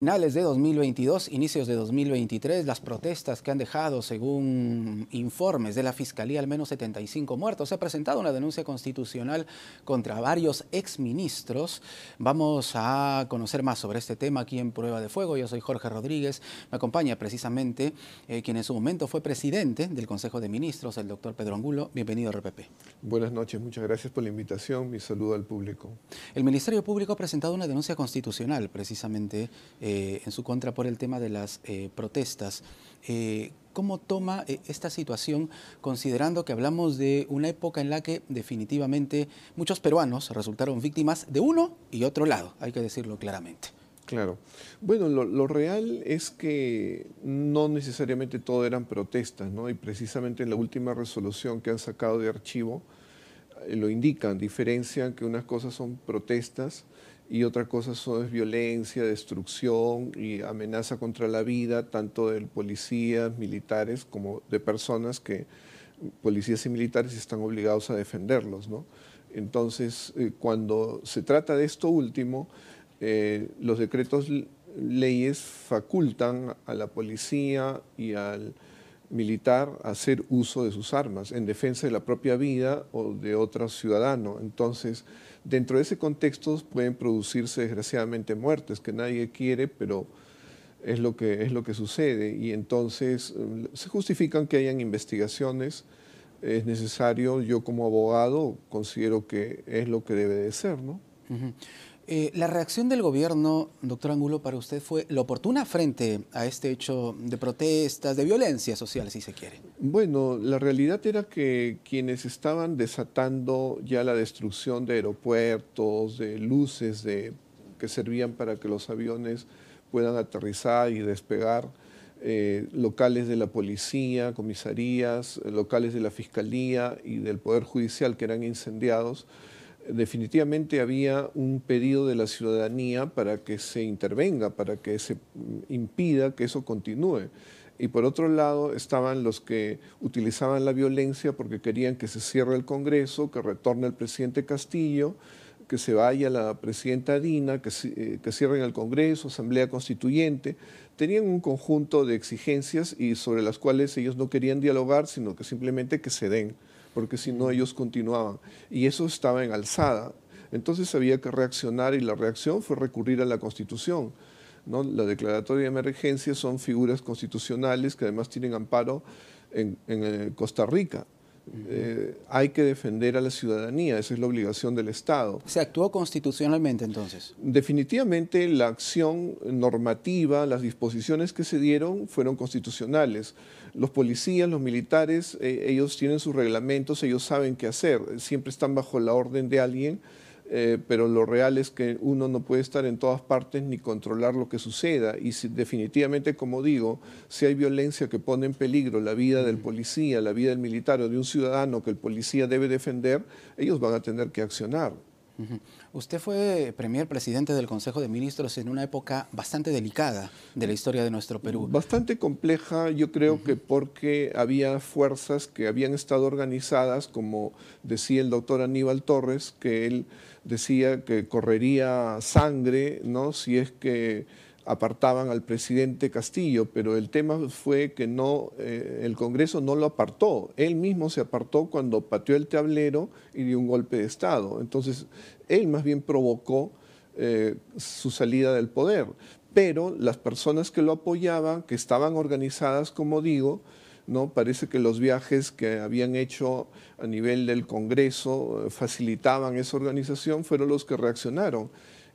Finales de 2022, inicios de 2023, las protestas que han dejado, según informes de la Fiscalía, al menos 75 muertos. Se ha presentado una denuncia constitucional contra varios exministros. Vamos a conocer más sobre este tema aquí en Prueba de Fuego. Yo soy Jorge Rodríguez. Me acompaña precisamente quien en su momento fue presidente del Consejo de Ministros, el doctor Pedro Angulo. Bienvenido, RPP. Buenas noches, muchas gracias por la invitación. Mi saludo al público. El Ministerio Público ha presentado una denuncia constitucional precisamente en su contra por el tema de las protestas. ¿Cómo toma esta situación, considerando que hablamos de una época en la que definitivamente muchos peruanos resultaron víctimas de uno y otro lado? Hay que decirlo claramente. Claro. Bueno, lo real es que no necesariamente todo eran protestas, ¿no? Y precisamente en la última resolución que han sacado de archivo lo indican, diferencian que unas cosas son protestas y otra cosa es violencia, destrucción y amenaza contra la vida, tanto de policías, militares, como de personas que, policías y militares, están obligados a defenderlos, ¿no? Entonces, cuando se trata de esto último, los decretos leyes facultan a la policía y al militar a hacer uso de sus armas en defensa de la propia vida o de otro ciudadano. Entonces, dentro de ese contexto pueden producirse desgraciadamente muertes que nadie quiere, pero es lo que sucede. Y entonces se justifican que hayan investigaciones. Es necesario, yo como abogado considero que es lo que debe de ser, ¿no? La reacción del gobierno, doctor Angulo, para usted fue la oportuna frente a este hecho de protestas, de violencia social, si se quiere. Bueno, la realidad era que quienes estaban desatando ya la destrucción de aeropuertos, de luces que servían para que los aviones puedan aterrizar y despegar, locales de la policía, comisarías, locales de la fiscalía y del Poder Judicial que eran incendiados, definitivamente había un pedido de la ciudadanía para que se intervenga, para que se impida que eso continúe. Y por otro lado estaban los que utilizaban la violencia porque querían que se cierre el Congreso, que retorne el presidente Castillo, que se vaya la presidenta Dina, que cierren el Congreso, Asamblea Constituyente. Tenían un conjunto de exigencias y sobre las cuales ellos no querían dialogar, sino que simplemente que se den, porque si no ellos continuaban. Y eso estaba en alzada. Entonces había que reaccionar y la reacción fue recurrir a la Constitución, ¿no? La declaratoria de emergencia son figuras constitucionales que además tienen amparo en Costa Rica. Hay que defender a la ciudadanía, esa es la obligación del Estado. ¿Se actuó constitucionalmente entonces? Definitivamente la acción normativa, las disposiciones que se dieron fueron constitucionales. Los policías, los militares, ellos tienen sus reglamentos, ellos saben qué hacer, siempre están bajo la orden de alguien, pero lo real es que uno no puede estar en todas partes ni controlar lo que suceda. Y si, definitivamente, como digo, si hay violencia que pone en peligro la vida del policía, la vida del militar o de un ciudadano que el policía debe defender, ellos van a tener que accionar. Usted fue presidente del Consejo de Ministros en una época bastante delicada de la historia de nuestro Perú. Bastante compleja, yo creo que porque había fuerzas que habían estado organizadas, como decía el doctor Aníbal Torres, que él decía que correría sangre, ¿no?, si es que apartaban al presidente Castillo, pero el tema fue que no, el Congreso no lo apartó. Él mismo se apartó cuando pateó el tablero y dio un golpe de Estado. Entonces, él más bien provocó su salida del poder. Pero las personas que lo apoyaban, que estaban organizadas, como digo, ¿no?, parece que los viajes que habían hecho a nivel del Congreso facilitaban esa organización, fueron los que reaccionaron.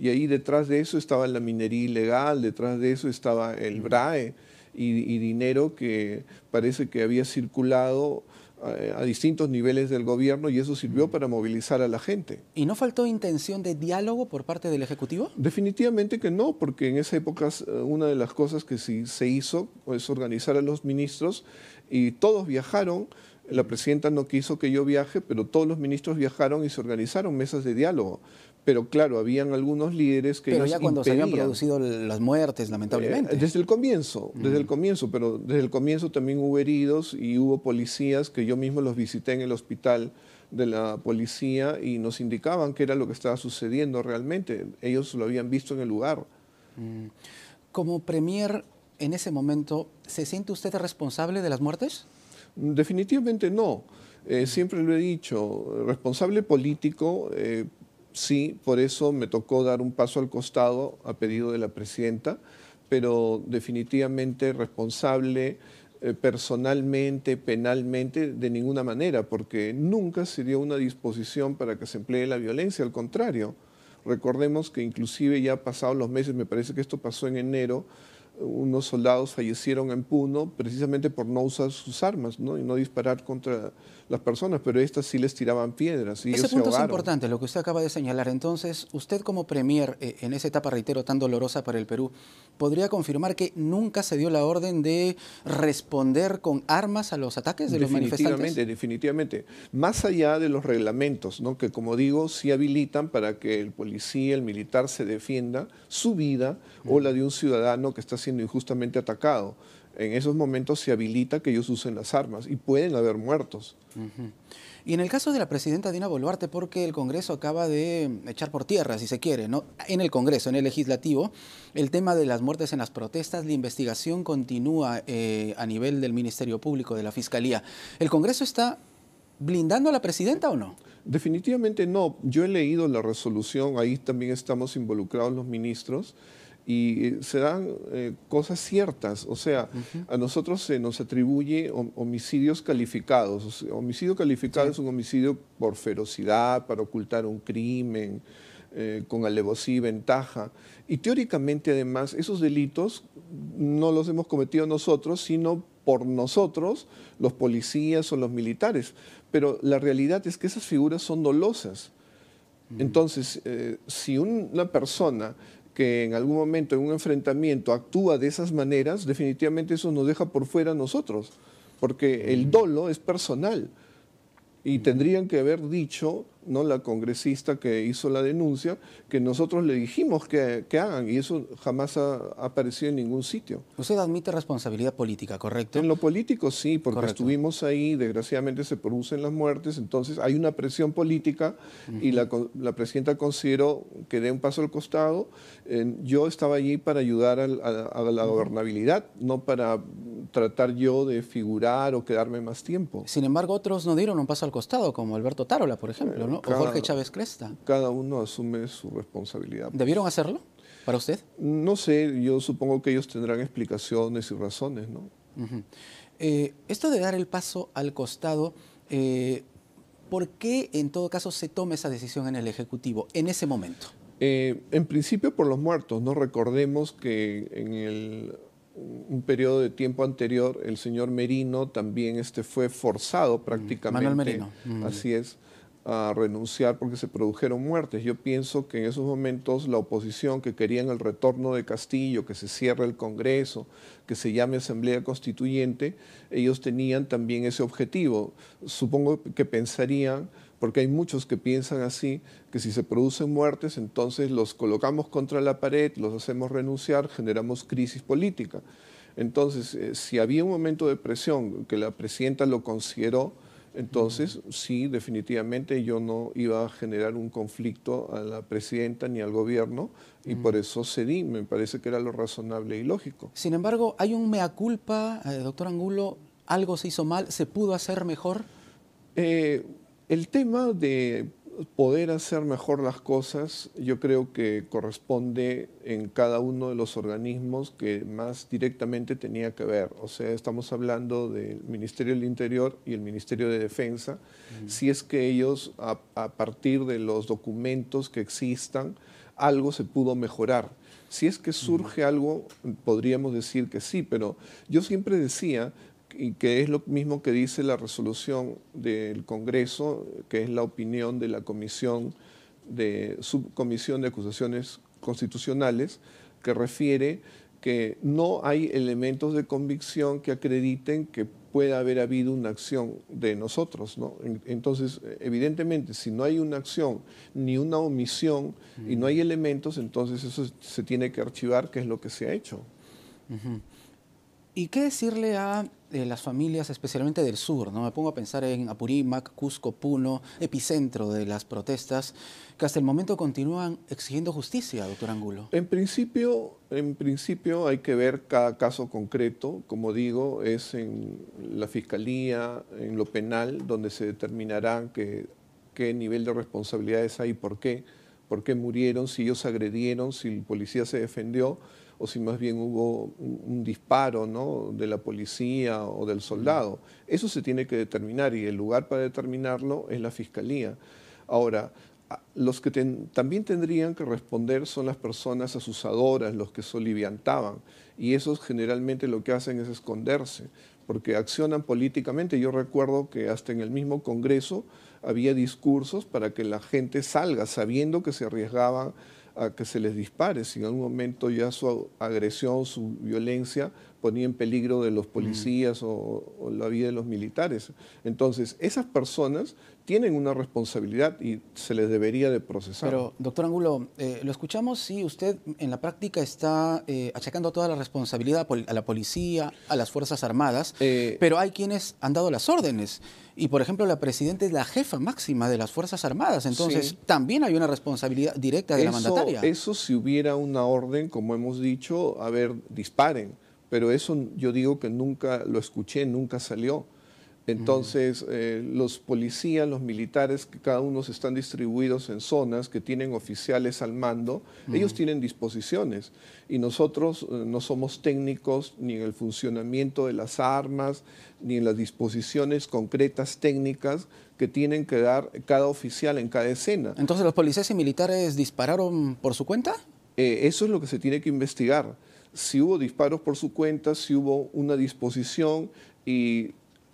Y ahí detrás de eso estaba la minería ilegal, detrás de eso estaba el BRAE y dinero que parece que había circulado a distintos niveles del gobierno y eso sirvió para movilizar a la gente. ¿Y no faltó intención de diálogo por parte del Ejecutivo? Definitivamente que no, porque en esa época una de las cosas que sí se hizo es organizar a los ministros y todos viajaron. La presidenta no quiso que yo viaje, pero todos los ministros viajaron y se organizaron mesas de diálogo. Pero claro, habían algunos líderes que Pero ellos ya cuando impedían. se habían producido las muertes, lamentablemente. Desde el comienzo, pero desde el comienzo también hubo heridos y hubo policías que yo mismo los visité en el hospital de la policía y nos indicaban qué era lo que estaba sucediendo realmente. Ellos lo habían visto en el lugar. Como premier, en ese momento, ¿se siente usted responsable de las muertes? Definitivamente no. Siempre lo he dicho, responsable político, sí, por eso me tocó dar un paso al costado a pedido de la presidenta, pero definitivamente responsable personalmente, penalmente, de ninguna manera, porque nunca se dio una disposición para que se emplee la violencia, al contrario. Recordemos que inclusive ya pasados los meses, me parece que esto pasó en enero, unos soldados fallecieron en Puno precisamente por no usar sus armas, ¿no? Y no disparar contra las personas, pero estas sí les tiraban piedras y Ese ellos se punto es ahogaron. importante, lo que usted acaba de señalar. Entonces, usted como premier, en esa etapa, reitero, tan dolorosa para el Perú, ¿podría confirmar que nunca se dio la orden de responder con armas a los ataques de los manifestantes? Definitivamente. Más allá de los reglamentos, ¿no? Que como digo, sí habilitan para que el policía, el militar se defienda su vida o la de un ciudadano que está siendo injustamente atacado. En esos momentos se habilita que ellos usen las armas y pueden haber muertos. Y en el caso de la presidenta Dina Boluarte, porque el Congreso acaba de echar por tierra, si se quiere, ¿no? En el Congreso, en el Legislativo, el tema de las muertes en las protestas, la investigación continúa a nivel del Ministerio Público, de la Fiscalía. ¿El Congreso está blindando a la presidenta o no? Definitivamente no. Yo he leído la resolución, ahí también estamos involucrados los ministros, y se dan cosas ciertas. O sea, a nosotros se nos atribuye homicidios calificados. O sea, homicidio calificado es un homicidio por ferocidad, para ocultar un crimen, con alevosía y ventaja. Y teóricamente, además, esos delitos no los hemos cometido nosotros, sino por nosotros, los policías o los militares. Pero la realidad es que esas figuras son dolosas. Entonces, si una persona que en algún momento en un enfrentamiento actúa de esas maneras, definitivamente eso nos deja por fuera a nosotros, porque el dolo es personal. Y tendrían que haber dicho, ¿no?, la congresista que hizo la denuncia, que nosotros le dijimos que hagan, y eso jamás ha aparecido en ningún sitio. Usted admite responsabilidad política, ¿correcto? En lo político sí, porque Correcto. estuvimos ahí, desgraciadamente se producen las muertes, entonces hay una presión política y la presidenta consideró que dé un paso al costado. Yo estaba allí para ayudar a la gobernabilidad, no para tratar yo de figurar o quedarme más tiempo. Sin embargo, otros no dieron un paso al costado, como Alberto Tarola, por ejemplo, ¿no? O Jorge Chávez Cresta. Cada uno asume su responsabilidad. ¿Debieron hacerlo para usted? No sé, yo supongo que ellos tendrán explicaciones y razones, ¿no? Esto de dar el paso al costado, ¿por qué en todo caso se toma esa decisión en el Ejecutivo en ese momento? En principio por los muertos, ¿no? Recordemos que en un periodo de tiempo anterior el señor Merino también fue forzado prácticamente, Manuel Merino. así es, a renunciar porque se produjeron muertes. Yo pienso que en esos momentos la oposición, que querían el retorno de Castillo, que se cierre el Congreso, que se llame Asamblea Constituyente, ellos tenían también ese objetivo. Supongo que pensarían, porque hay muchos que piensan así, que si se producen muertes, entonces los colocamos contra la pared, los hacemos renunciar, generamos crisis política. Entonces, si había un momento de presión, que la presidenta lo consideró, entonces sí, definitivamente yo no iba a generar un conflicto a la presidenta ni al gobierno, y por eso cedí, me parece que era lo razonable y lógico. Sin embargo, ¿hay un mea culpa, doctor Angulo? ¿Algo se hizo mal? ¿Se pudo hacer mejor? El tema de poder hacer mejor las cosas, yo creo que corresponde en cada uno de los organismos que más directamente tenía que ver. O sea, estamos hablando del Ministerio del Interior y el Ministerio de Defensa. Si es que ellos, a partir de los documentos que existan, algo se pudo mejorar. Si es que surge algo, podríamos decir que sí, pero yo siempre decía, y que es lo mismo que dice la resolución del Congreso, que es la opinión de la Subcomisión de Acusaciones Constitucionales, que refiere que no hay elementos de convicción que acrediten que pueda haber habido una acción de nosotros, ¿no? Entonces, evidentemente, si no hay una acción ni una omisión y no hay elementos, entonces eso se tiene que archivar, que es lo que se ha hecho. ¿Y qué decirle a las familias, especialmente del sur, ¿no? Me pongo a pensar en Apurímac, Cusco, Puno, epicentro de las protestas, que hasta el momento continúan exigiendo justicia, doctor Angulo. En principio hay que ver cada caso concreto. Como digo, es en la fiscalía, en lo penal, donde se determinará qué nivel de responsabilidades hay y por qué murieron, si ellos agredieron, si el policía se defendió o si más bien hubo un disparo, ¿no?, de la policía o del soldado. Eso se tiene que determinar y el lugar para determinarlo es la fiscalía. Ahora, los que también tendrían que responder son las personas asusadoras, los que soliviantaban, y esos generalmente lo que hacen es esconderse, porque accionan políticamente. Yo recuerdo que hasta en el mismo Congreso había discursos para que la gente salga sabiendo que se arriesgaban a que se les dispare, si en algún momento ya su agresión, su violencia ponía en peligro de los policías o la vida de los militares. Entonces, esas personas tienen una responsabilidad y se les debería de procesar. Pero, doctor Angulo, lo escuchamos, sí, usted en la práctica está achacando toda la responsabilidad a la policía, a las Fuerzas Armadas, pero hay quienes han dado las órdenes. Y, por ejemplo, la presidenta es la jefa máxima de las Fuerzas Armadas, entonces sí, también hay una responsabilidad directa de la mandataria. Eso si hubiera una orden, como hemos dicho, a ver, disparen. Pero eso yo digo que nunca lo escuché, nunca salió. Entonces, los policías, los militares, que cada uno están distribuidos en zonas que tienen oficiales al mando, ellos tienen disposiciones. Y nosotros no somos técnicos ni en el funcionamiento de las armas, ni en las disposiciones concretas técnicas que tienen que dar cada oficial en cada escena. Entonces, ¿los policías y militares dispararon por su cuenta? Eso es lo que se tiene que investigar. Si hubo disparos por su cuenta, si hubo una disposición y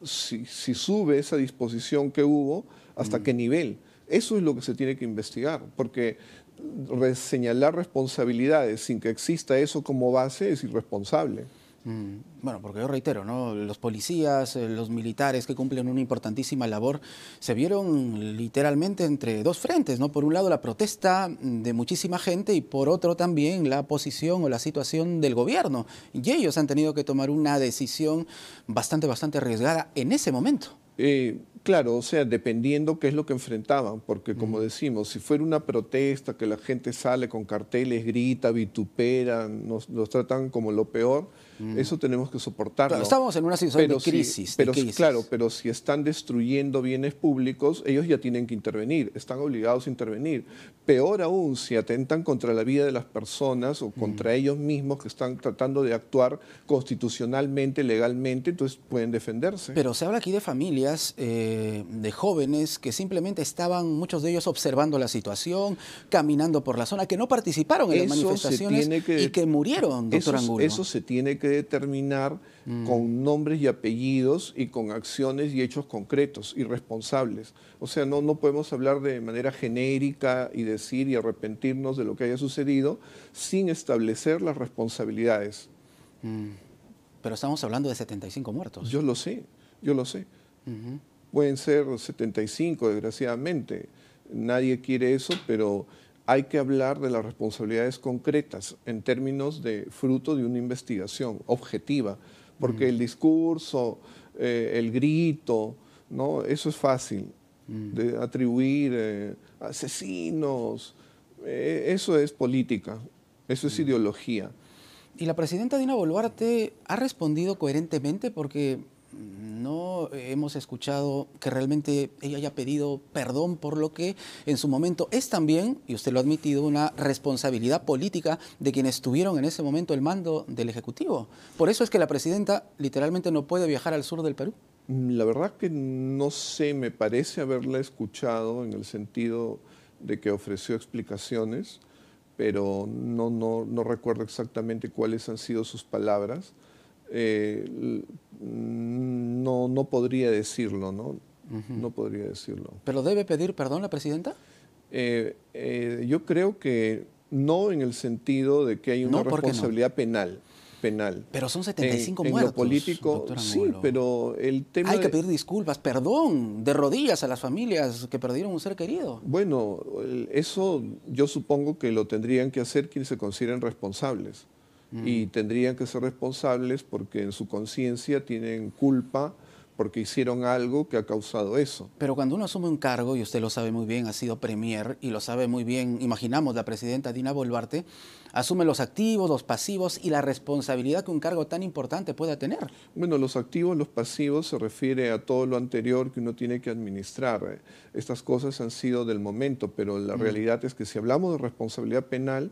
si sube esa disposición que hubo, hasta qué nivel. Eso es lo que se tiene que investigar, porque señalar responsabilidades sin que exista eso como base es irresponsable. Bueno, porque yo reitero, ¿no?, los policías, los militares que cumplen una importantísima labor, se vieron literalmente entre dos frentes, ¿no? Por un lado la protesta de muchísima gente y por otro también la posición o la situación del gobierno. Y ellos han tenido que tomar una decisión bastante arriesgada en ese momento. Claro, o sea, dependiendo qué es lo que enfrentaban, porque como decimos, si fuera una protesta que la gente sale con carteles, grita, vitupera, nos tratan como lo peor, eso tenemos que soportarlo. Claro, estamos en una situación de crisis. Claro, pero si están destruyendo bienes públicos, ellos ya tienen que intervenir, están obligados a intervenir. Peor aún, si atentan contra la vida de las personas o contra ellos mismos que están tratando de actuar constitucionalmente, legalmente, entonces pueden defenderse. Pero se habla aquí de familias, de jóvenes que simplemente estaban, muchos de ellos, observando la situación, caminando por la zona, que no participaron en las manifestaciones y que murieron, doctor Angulo. Eso se tiene que determinar con nombres y apellidos y con acciones y hechos concretos y responsables. O sea, no podemos hablar de manera genérica y decir y arrepentirnos de lo que haya sucedido sin establecer las responsabilidades. Pero estamos hablando de 75 muertos. Yo lo sé. Pueden ser 75, desgraciadamente. Nadie quiere eso, pero hay que hablar de las responsabilidades concretas en términos de fruto de una investigación objetiva, porque el discurso, el grito, ¿no?, eso es fácil de atribuir asesinos, eso es política, eso es ideología. Y la presidenta Dina Boluarte ha respondido coherentemente, porque no hemos escuchado que realmente ella haya pedido perdón por lo que en su momento es también, y usted lo ha admitido, una responsabilidad política de quienes tuvieron en ese momento el mando del Ejecutivo. Por eso es que la presidenta literalmente no puede viajar al sur del Perú. La verdad que no sé, me parece haberla escuchado en el sentido de que ofreció explicaciones, pero no recuerdo exactamente cuáles han sido sus palabras. No podría decirlo, ¿no? No podría decirlo. ¿Pero debe pedir perdón la presidenta? Yo creo que no, en el sentido de que hay una responsabilidad penal. Pero son 75 muertos. En lo político, sí, pero el tema... Hay que pedir disculpas, perdón, de rodillas a las familias que perdieron un ser querido. Bueno, eso yo supongo que lo tendrían que hacer quienes se consideren responsables. y tendrían que ser responsables porque en su conciencia tienen culpa porque hicieron algo que ha causado eso. Pero cuando uno asume un cargo, y usted lo sabe muy bien, ha sido premier y lo sabe muy bien, imaginamos la presidenta Dina Boluarte, asume los activos, los pasivos y la responsabilidad que un cargo tan importante pueda tener. Bueno, los activos, los pasivos se refiere a todo lo anterior que uno tiene que administrar. Estas cosas han sido del momento, pero la realidad es que si hablamos de responsabilidad penal,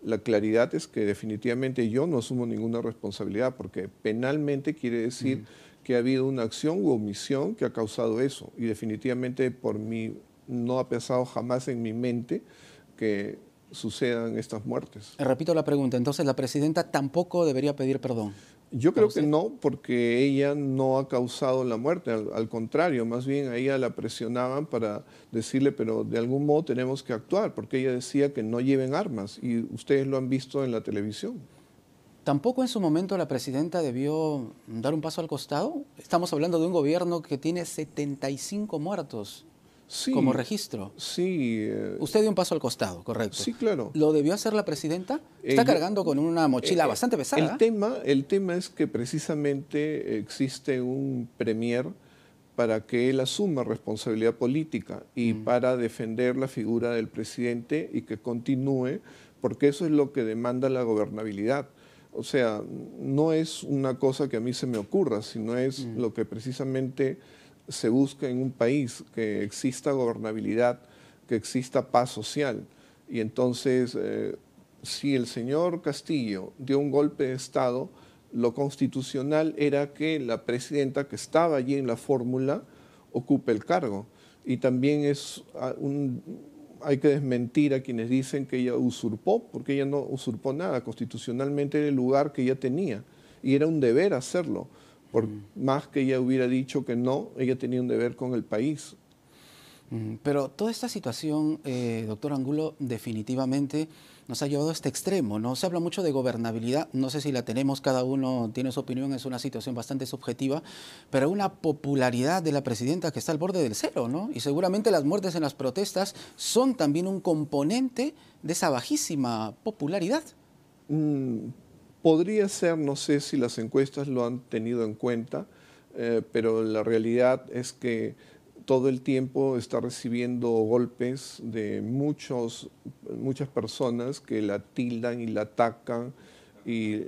la claridad es que definitivamente yo no asumo ninguna responsabilidad, porque penalmente quiere decir que ha habido una acción u omisión que ha causado eso. Y definitivamente por mí no ha pasado jamás en mi mente que sucedan estas muertes. Repito la pregunta, entonces la presidenta tampoco debería pedir perdón. Yo creo que no, porque ella no ha causado la muerte, al contrario, más bien a ella la presionaban para decirle, pero de algún modo tenemos que actuar, porque ella decía que no lleven armas, y ustedes lo han visto en la televisión. ¿Tampoco en su momento la presidenta debió dar un paso al costado? Estamos hablando de un gobierno que tiene 75 muertos Sí, como registro. sí. Usted dio un paso al costado, correcto. Sí, claro. ¿Lo debió hacer la presidenta? Está cargando con una mochila bastante pesada. El tema es que precisamente existe un premier para que él asuma responsabilidad política y para defender la figura del presidente y que continúe, porque eso es lo que demanda la gobernabilidad. O sea, no es una cosa que a mí se me ocurra, sino es lo que precisamente se busca en un país, que exista gobernabilidad, que exista paz social. Y entonces, si el señor Castillo dio un golpe de Estado, lo constitucional era que la presidenta que estaba allí en la fórmula ocupe el cargo. Y también hay que desmentir a quienes dicen que ella usurpó, porque ella no usurpó nada. Constitucionalmente era el lugar que ella tenía y era un deber hacerlo. Por más que ella hubiera dicho que no, ella tenía un deber con el país. Pero toda esta situación, doctor Angulo, definitivamente nos ha llevado a este extremo, ¿no? Se habla mucho de gobernabilidad, no sé si la tenemos, cada uno tiene su opinión, es una situación bastante subjetiva, pero una popularidad de la presidenta que está al borde del cero, ¿no? Y seguramente las muertes en las protestas son también un componente de esa bajísima popularidad. Podría ser, no sé si las encuestas lo han tenido en cuenta, pero la realidad es que todo el tiempo está recibiendo golpes de muchas personas que la tildan y la atacan y,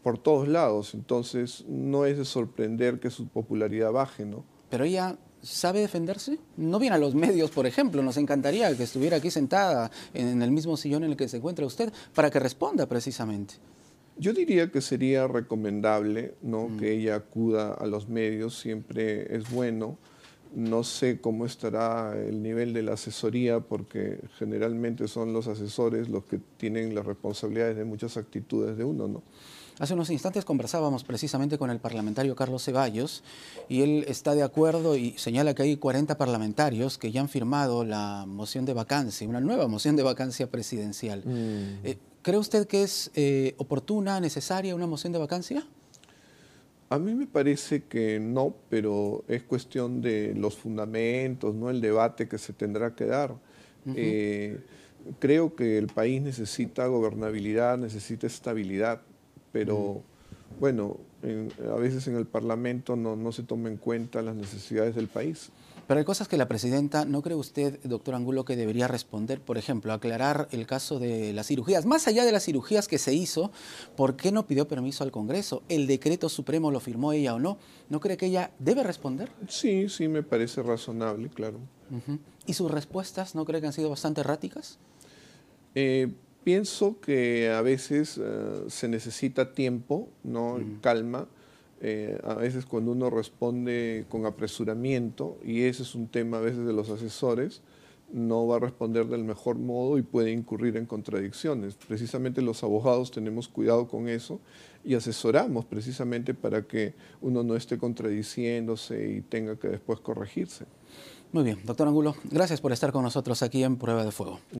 por todos lados. Entonces, no es de sorprender que su popularidad baje, ¿no? Pero ella sabe defenderse. No viene a los medios, por ejemplo. Nos encantaría que estuviera aquí sentada en el mismo sillón en el que se encuentra usted para que responda precisamente. Yo diría que sería recomendable, ¿no? Que ella acuda a los medios, siempre es bueno. No sé cómo estará el nivel de la asesoría, porque generalmente son los asesores los que tienen las responsabilidades de muchas actitudes de uno, ¿no? Hace unos instantes conversábamos precisamente con el parlamentario Carlos Ceballos y él está de acuerdo y señala que hay 40 parlamentarios que ya han firmado la moción de vacancia, una nueva moción de vacancia presidencial. ¿Cree usted que es oportuna, necesaria una moción de vacancia? A mí me parece que no, pero es cuestión de los fundamentos, ¿no? El debate que se tendrá que dar. Creo que el país necesita gobernabilidad, necesita estabilidad, pero bueno, a veces en el Parlamento no se toma en cuenta las necesidades del país. Pero hay cosas que la presidenta, ¿no cree usted, doctor Angulo, que debería responder? Por ejemplo, aclarar el caso de las cirugías. Más allá de las cirugías que se hizo, ¿por qué no pidió permiso al Congreso? ¿El decreto supremo lo firmó ella o no? ¿No cree que ella debe responder? Sí, sí, me parece razonable, claro. ¿Y sus respuestas no cree que han sido bastante erráticas? Pienso que a veces se necesita tiempo, ¿no? Calma. A veces cuando uno responde con apresuramiento, y ese es un tema a veces de los asesores, no va a responder del mejor modo y puede incurrir en contradicciones. Precisamente los abogados tenemos cuidado con eso y asesoramos precisamente para que uno no esté contradiciéndose y tenga que después corregirse. Muy bien, doctor Angulo, gracias por estar con nosotros aquí en Prueba de Fuego.